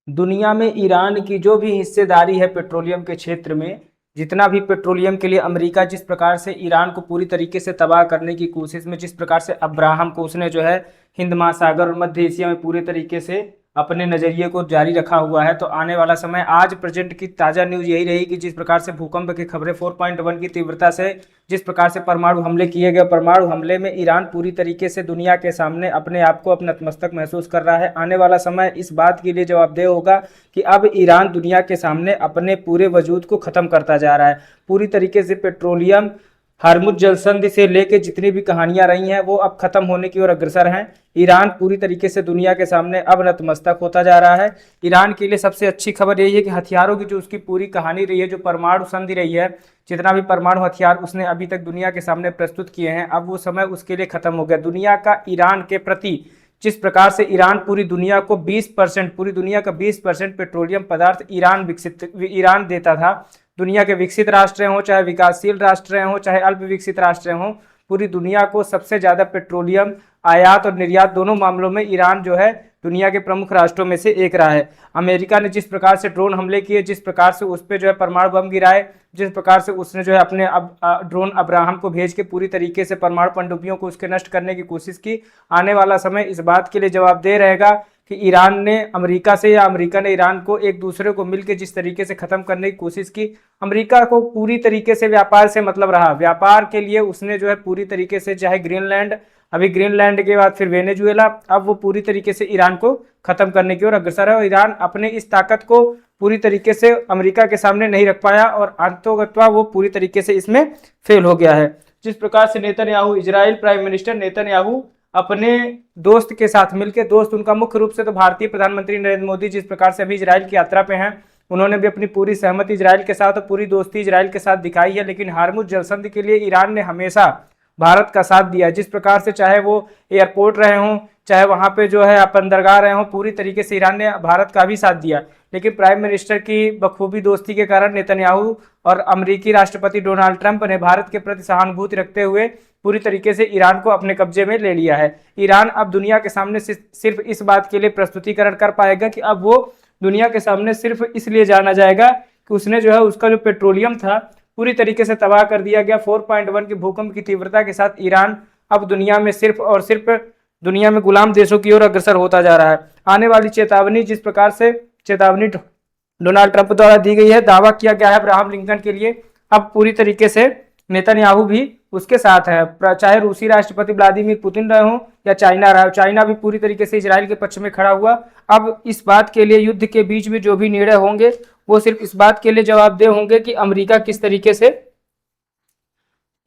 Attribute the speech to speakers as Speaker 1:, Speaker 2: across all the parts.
Speaker 1: दुनिया में ईरान की जो भी हिस्सेदारी है पेट्रोलियम के क्षेत्र में, जितना भी पेट्रोलियम के लिए अमेरिका जिस प्रकार से ईरान को पूरी तरीके से तबाह करने की कोशिश में, जिस प्रकार से अब्राहम को उसने जो है हिंद महासागर और मध्य एशिया में पूरे तरीके से अपने नज़रिए को जारी रखा हुआ है, तो आने वाला समय आज प्रेजेंट की ताज़ा न्यूज़ यही रही कि जिस प्रकार से भूकंप की खबरें 4.1 की तीव्रता से जिस प्रकार से परमाणु हमले किए गए, परमाणु हमले में ईरान पूरी तरीके से दुनिया के सामने अपने आप को अपना नतमस्तक महसूस कर रहा है। आने वाला समय इस बात के लिए जवाबदेह होगा कि अब ईरान दुनिया के सामने अपने पूरे वजूद को ख़त्म करता जा रहा है। पूरी तरीके से पेट्रोलियम हार्मुज जलसंधि से लेकर जितनी भी कहानियां रही हैं वो अब खत्म होने की ओर अग्रसर हैं। ईरान पूरी तरीके से दुनिया के सामने अब नतमस्तक होता जा रहा है। ईरान के लिए सबसे अच्छी खबर यही है कि हथियारों की जो उसकी पूरी कहानी रही है, जो परमाणु संधि रही है, जितना भी परमाणु हथियार उसने अभी तक दुनिया के सामने प्रस्तुत किए हैं, अब वो समय उसके लिए खत्म हो गया। दुनिया का ईरान के प्रति जिस प्रकार से ईरान पूरी दुनिया को 20%, पूरी दुनिया का 20% पेट्रोलियम पदार्थ ईरान देता था। दुनिया के विकसित राष्ट्र हों, चाहे विकासशील राष्ट्र हों, चाहे अल्प विकसित राष्ट्र हों, पूरी दुनिया को सबसे ज़्यादा पेट्रोलियम आयात और निर्यात दोनों मामलों में ईरान जो है दुनिया के प्रमुख राष्ट्रों में से एक रहा है। अमेरिका ने जिस प्रकार से ड्रोन हमले किए, जिस प्रकार से उस पर जो है परमाणु बम गिराए, जिस प्रकार से उसने जो है अपने ड्रोन अब्राहम को भेज के पूरी तरीके से परमाणु पनडुब्बियों को उसके नष्ट करने की कोशिश की, आने वाला समय इस बात के लिए जवाबदेह रहेगा कि ईरान ने अमेरिका से या अमेरिका ने ईरान को एक दूसरे को मिलकर जिस तरीके से खत्म करने की कोशिश की। अमेरिका को पूरी तरीके से व्यापार से मतलब रहा, व्यापार के लिए उसने जो है पूरी तरीके से, चाहे ग्रीनलैंड, अभी ग्रीनलैंड के बाद फिर वेनेजुएला, अब वो पूरी तरीके से ईरान को खत्म करने की ओर अग्रसर है। और ईरान अपने इस ताकत को पूरी तरीके से अमेरिका के सामने नहीं रख पाया और अंततोगत्वा वो पूरी तरीके से इसमें फेल हो गया है। जिस प्रकार से Netanyahu, Israel prime minister Netanyahu अपने दोस्त के साथ मिलकर, दोस्त उनका मुख्य रूप से तो भारतीय प्रधानमंत्री नरेंद्र मोदी जिस प्रकार से अभी इजराइल की यात्रा पे हैं, उन्होंने भी अपनी पूरी सहमति इजराइल के साथ और पूरी दोस्ती इजराइल के साथ दिखाई है। लेकिन हार्मुज जलसंधि के लिए ईरान ने हमेशा भारत का साथ दिया। जिस प्रकार से चाहे वो एयरपोर्ट रहे हों, चाहे वहाँ पे जो है बंदरगाह रहे हों, पूरी तरीके से ईरान ने भारत का भी साथ दिया। लेकिन प्राइम मिनिस्टर की बखूबी दोस्ती के कारण नेतन्याहू और अमेरिकी राष्ट्रपति डोनाल्ड ट्रंप ने भारत के प्रति सहानुभूति रखते हुए पूरी तरीके से ईरान को अपने कब्जे में ले लिया है। ईरान अब दुनिया के सामने सिर्फ इस बात के लिए प्रस्तुतिकरण कर पाएगा कि अब वो दुनिया के सामने सिर्फ इसलिए जाना जाएगा कि उसने जो है उसका जो पेट्रोलियम था पूरी तरीके से तबाह कर दिया गया। 4.1 के भूकंप की तीव्रता के साथ ईरान अब दुनिया में सिर्फ और सिर्फ दुनिया में गुलाम देशों की ओर अग्रसर होता जा रहा है। आने वाली चेतावनी, जिस प्रकार से चेतावनी डोनाल्ड ट्रंप द्वारा दी गई है, दावा किया गया है अब्राहम लिंकन के लिए, अब पूरी तरीके से नेतन्याहू भी उसके साथ है। चाहे रूसी राष्ट्रपति व्लादिमीर पुतिन रहे हों या चाइना रहा हो, चाइना भी पूरी तरीके से इजराइल के पक्ष में खड़ा हुआ। अब इस बात के लिए युद्ध के बीच में जो भी निर्णय होंगे वो सिर्फ इस बात के लिए जवाबदेह होंगे कि अमेरिका किस तरीके से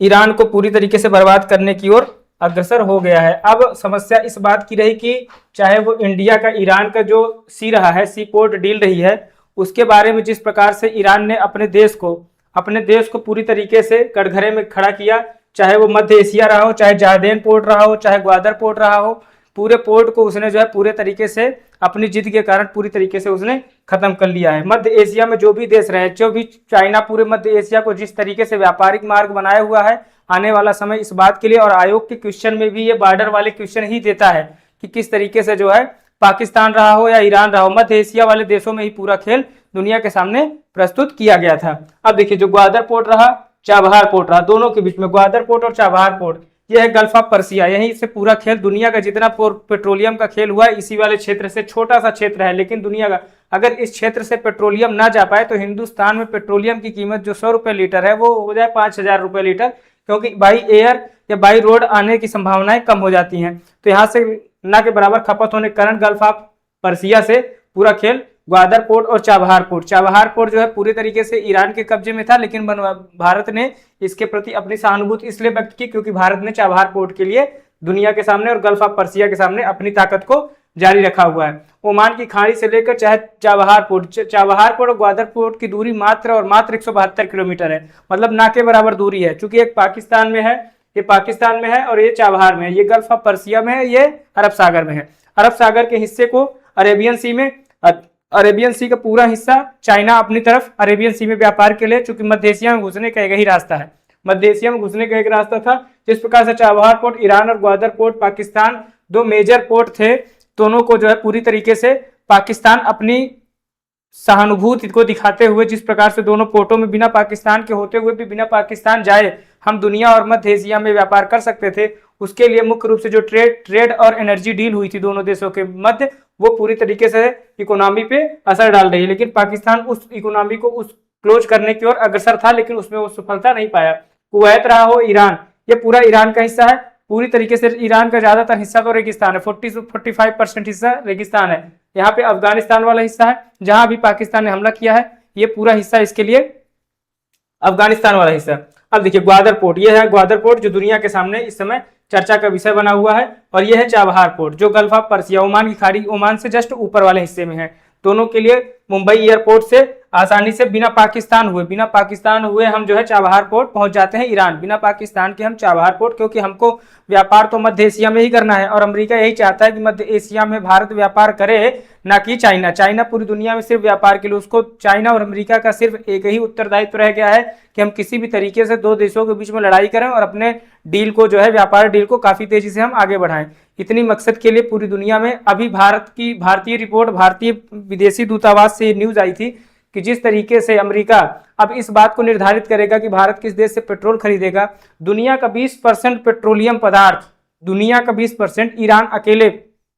Speaker 1: ईरान को पूरी तरीके से बर्बाद करने की ओर अग्रसर हो गया है। अब समस्या इस बात की रही कि चाहे वो इंडिया का ईरान का जो सी रहा है, सी पोर्ट डील रही है, उसके बारे में जिस प्रकार से ईरान ने अपने देश को पूरी तरीके से कटघरे में खड़ा किया, चाहे वो मध्य एशिया रहा हो, चाहे जारदेन पोर्ट रहा हो, चाहे ग्वादर पोर्ट रहा हो, पूरे पोर्ट को उसने जो है पूरे तरीके से अपनी जिद के कारण पूरी तरीके से उसने खत्म कर लिया है। मध्य एशिया में जो भी देश रहे, जो भी चाइना पूरे मध्य एशिया को जिस तरीके से व्यापारिक मार्ग बनाया हुआ है, आने वाला समय इस बात के लिए, और आयोग के क्वेश्चन में भी ये बॉर्डर वाले क्वेश्चन ही देता है कि किस तरीके से जो है पाकिस्तान रहा हो या ईरान रहा हो, मध्य एशिया वाले देशों में ही पूरा खेल दुनिया के सामने प्रस्तुत किया गया था। अब देखिए, जो ग्वादर पोर्ट रहा, चाबहार पोर्ट रहा, दोनों के बीच में ग्वादर पोर्ट और चाबहार पोर्ट, यह है गल्फ ऑफ पर्सिया। यहीं से पूरा खेल, दुनिया का जितना पेट्रोलियम का खेल हुआ है इसी वाले क्षेत्र से, छोटा सा क्षेत्र है लेकिन दुनिया का, अगर इस क्षेत्र से पेट्रोलियम ना जा पाए तो हिंदुस्तान में पेट्रोलियम की कीमत जो 100 रुपये लीटर है वो हो जाए 5,000 रुपये लीटर, क्योंकि बाई एयर या बाई रोड आने की संभावनाएं कम हो जाती हैं। तो यहाँ से ना के बराबर खपत होने के कारण गल्फ ऑफ पर्सिया से पूरा खेल ग्वादर पोर्ट और चाबहार पोर्ट जो है पूरी तरीके से ईरान के कब्जे में था, लेकिन भारत ने इसके प्रति अपनी सहानुभूति इसलिए व्यक्त की क्योंकि भारत ने चाबहार पोर्ट के लिए दुनिया के सामने और गल्फ ऑफ पर्सिया के सामने अपनी ताकत को जारी रखा हुआ है। ओमान की खाड़ी से लेकर चाहे चाबहार पोर्ट और ग्वादर पोर्ट की दूरी मात्र 172 किलोमीटर है, मतलब ना के बराबर दूरी है। चूंकि एक पाकिस्तान में है, ये पाकिस्तान में है, और ये चाबहार में है, ये गल्फ ऑफ पर्सिया में है, ये अरब सागर में है। अरब सागर के हिस्से को अरेबियन सी में, अरेबियन सी का पूरा हिस्सा चाइना अपनी तरफ अरेबियन सी में व्यापार के लिए, चूंकि मध्य एशिया में घुसने का एक ही रास्ता है, मध्य एशिया में घुसने का एक रास्ता था। जिस प्रकार से चाबहार पोर्ट ईरान और ग्वादर पोर्ट पाकिस्तान, दो मेजर पोर्ट थे, दोनों को जो है पूरी तरीके से पाकिस्तान अपनी सहानुभूति को दिखाते हुए जिस प्रकार से दोनों पोर्टों में बिना पाकिस्तान के होते हुए भी बिना पाकिस्तान जाए हम दुनिया और मध्य एशिया में व्यापार कर सकते थे, उसके लिए मुख्य रूप से जो ट्रेड और एनर्जी डील हुई थी दोनों देशों के मध्य, वो पूरी तरीके से इकोनॉमी पे असर डाल रही है। लेकिन पाकिस्तान उस इकोनॉमी को उस क्लोज करने की ओर अग्रसर था, लेकिन उसमें वो सफलता नहीं पाया। कुवैत रहा हो, ईरान, ये पूरा ईरान का हिस्सा है। पूरी तरीके से ईरान का ज्यादातर हिस्सा तो रेगिस्तान है, 40 से 45% हिस्सा रेगिस्तान है। यहाँ पे अफगानिस्तान वाला हिस्सा है जहां अभी पाकिस्तान ने हमला किया है, ये पूरा हिस्सा इसके लिए अफगानिस्तान वाला हिस्सा। अब देखिए ग्वादर पोर्ट, ये है ग्वादर पोर्ट जो दुनिया के सामने इस समय चर्चा का विषय बना हुआ है, और ये है चाबहार पोर्ट जो गल्फ ऑफ पर्सिया, ओमान की खाड़ी, ओमान से जस्ट ऊपर वाले हिस्से में है। दोनों के लिए मुंबई एयरपोर्ट से आसानी से बिना पाकिस्तान हुए हम जो है चाबहार पोर्ट पहुंच जाते हैं ईरान। बिना पाकिस्तान के हम चाबहार पोर्ट, क्योंकि हमको व्यापार तो मध्य एशिया में ही करना है और अमेरिका यही चाहता है कि मध्य एशिया में भारत व्यापार करे, ना कि चाइना। चाइना पूरी दुनिया में सिर्फ व्यापार के लिए, उसको चाइना और अमेरिका का सिर्फ एक ही उत्तरदायित्व रह गया है कि हम किसी भी तरीके से दो देशों के बीच में लड़ाई करें और अपने डील को जो है व्यापार डील को काफी तेजी से हम आगे बढ़ाएं। इतनी मकसद के लिए पूरी दुनिया में अभी भारतीय रिपोर्ट, भारतीय विदेशी दूतावास से न्यूज आई थी कि जिस तरीके से अमेरिका अब इस बात को निर्धारित करेगा कि भारत किस देश से पेट्रोल खरीदेगा, दुनिया का 20% पेट्रोलियम पदार्थ, दुनिया का 20% ईरान अकेले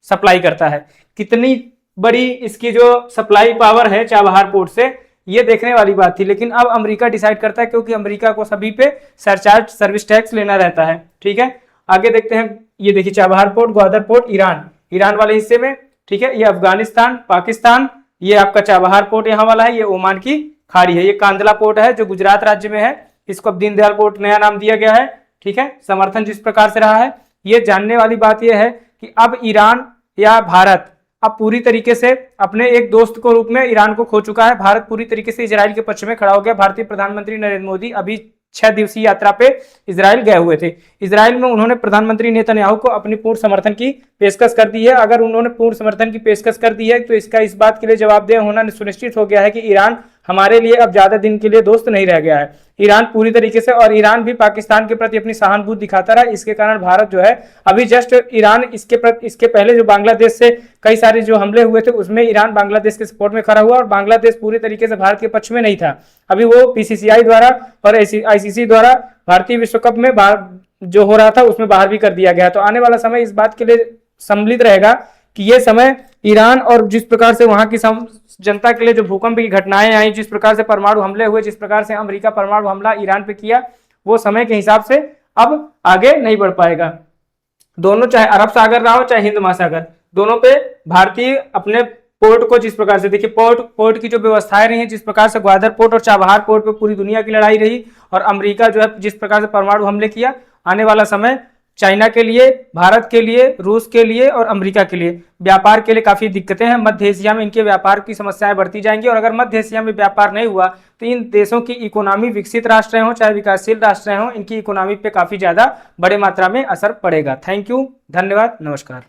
Speaker 1: सप्लाई करता है। कितनी बड़ी इसकी जो सप्लाई पावर है चाबहार पोर्ट से, ये देखने वाली बात थी। लेकिन अब अमेरिका डिसाइड करता है, क्योंकि अमेरिका को सभी पे सरचार्ज, सर्विस टैक्स लेना रहता है। ठीक है, आगे देखते हैं। ये देखिए Chabahar port, Gwadar port, Iran वाले हिस्से में। ठीक है, ये अफगानिस्तान, पाकिस्तान, ये आपका चाबहार पोर्ट यहाँ वाला है, ये ओमान की खाड़ी है। ये कांदला पोर्ट है जो गुजरात राज्य में है, इसको अब दीनदयाल पोर्ट नया नाम दिया गया है। ठीक है, समर्थन जिस प्रकार से रहा है, ये जानने वाली बात यह है कि अब ईरान या भारत अब पूरी तरीके से अपने एक दोस्त को रूप में ईरान को खो चुका है। भारत पूरी तरीके से इजराइल के पक्ष में खड़ा हो गया। भारतीय प्रधानमंत्री नरेंद्र मोदी अभी 6 दिवसीय यात्रा पे इजराइल गए हुए थे। इजराइल में उन्होंने प्रधानमंत्री नेतन्याहू को अपनी पूर्ण समर्थन की पेशकश कर दी है। अगर उन्होंने पूर्ण समर्थन की पेशकश कर दी है तो इसका इस बात के लिए जवाबदेह होना सुनिश्चित हो गया है कि ईरान हमारे लिए अब ज्यादा दिन के लिए दोस्त नहीं रह गया है। ईरान पूरी तरीके से, और ईरान भी पाकिस्तान के प्रति अपनी सहानुभूति दिखाता रहा। इसके कारण भारत जो है अभी जस्ट ईरान इसके पहले जो बांग्लादेश से कई सारे जो हमले हुए थे उसमें ईरान बांग्लादेश के सपोर्ट में खड़ा हुआ, और बांग्लादेश पूरी तरीके से भारत के पक्ष में नहीं था। अभी वो पीसीसीआई द्वारा और आईसीसी द्वारा भारतीय विश्व कप में जो हो रहा था उसमें बाहर भी कर दिया गया। तो आने वाला समय इस बात के लिए सम्मिलित रहेगा कि ये समय ईरान और जिस प्रकार से वहां की जनता के लिए जो भूकंप की घटनाएं आई, जिस प्रकार से परमाणु हमले हुए, जिस प्रकार से अमेरिका परमाणु हमला ईरान पे किया, वो समय के हिसाब से अब आगे नहीं बढ़ पाएगा। दोनों, चाहे अरब सागर रहा हो चाहे हिंद महासागर, दोनों पे भारतीय अपने पोर्ट को जिस प्रकार से, देखिए पोर्ट की जो व्यवस्थाएं रही हैं, जिस प्रकार से ग्वादर पोर्ट और चाबहार पोर्ट पे पूरी दुनिया की लड़ाई रही, और अमेरिका जो है जिस प्रकार से परमाणु हमले किया, आने वाला समय चाइना के लिए, भारत के लिए, रूस के लिए और अमेरिका के लिए व्यापार के लिए काफी दिक्कतें हैं। मध्य एशिया में इनके व्यापार की समस्याएं बढ़ती जाएंगी, और अगर मध्य एशिया में व्यापार नहीं हुआ तो इन देशों की इकोनॉमी, विकसित राष्ट्र हों चाहे विकासशील राष्ट्र हों, इनकी इकोनॉमी पे काफी ज्यादा बड़े मात्रा में असर पड़ेगा। थैंक यू, धन्यवाद, नमस्कार।